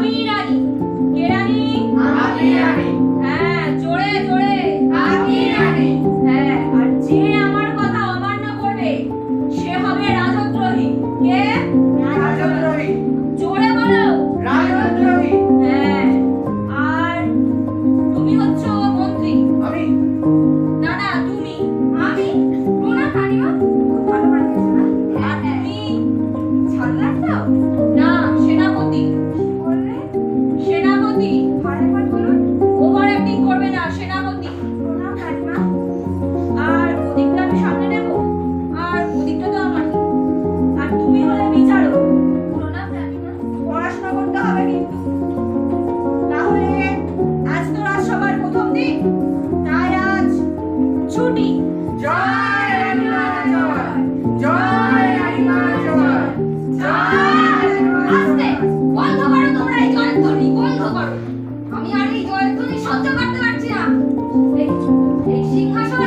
আমি রানী। কে রানী? আমি রানী। হ্যাঁ, জোরে জোরে। আমি রানী। হ্যাঁ, আর যে আমার কথা অমান্য করবে সে হবে রাজদ্রোহী। কে? রাজদ্রোহী। জোরে বলো। রাজদ্রোহী। হ্যাঁ, আর তুমি হচ্ছ মন্ত্রী। আমি। না না, তুমি। আমি। প্রণাম রানীমা। খুব ভালো বানিয়েছো না? আর তুমি? ছাড়লাম তো? না, সেনাপতি। কি বললে? সেনাপতি। আরেকবার বলুন। ওভার অ্যাক্টিং করবে না, সেনাপতি। প্রণাম রানীমা। আর ওদিকটা আমি সামনে নেব, আর ওদিকটা তো আমারই। আর তুমি হলে বিচারক। প্রণাম রানীমা। পড়াশোনা করতে হবে কিন্তু। তাহলে আজ তো রাজসভার প্রথম দিন, তাই আজ ছুটি। জয় রানীমা জয়। জয় রানীমা জয়। জয় রানীমা আস্তে, জয়। বন্ধ করো তোমরা এই জয়ধ্বনি, বন্ধ করো। আমি আর এই জয়ধ্বনি সহ্য করতে পারছি না। এই সিংহাসন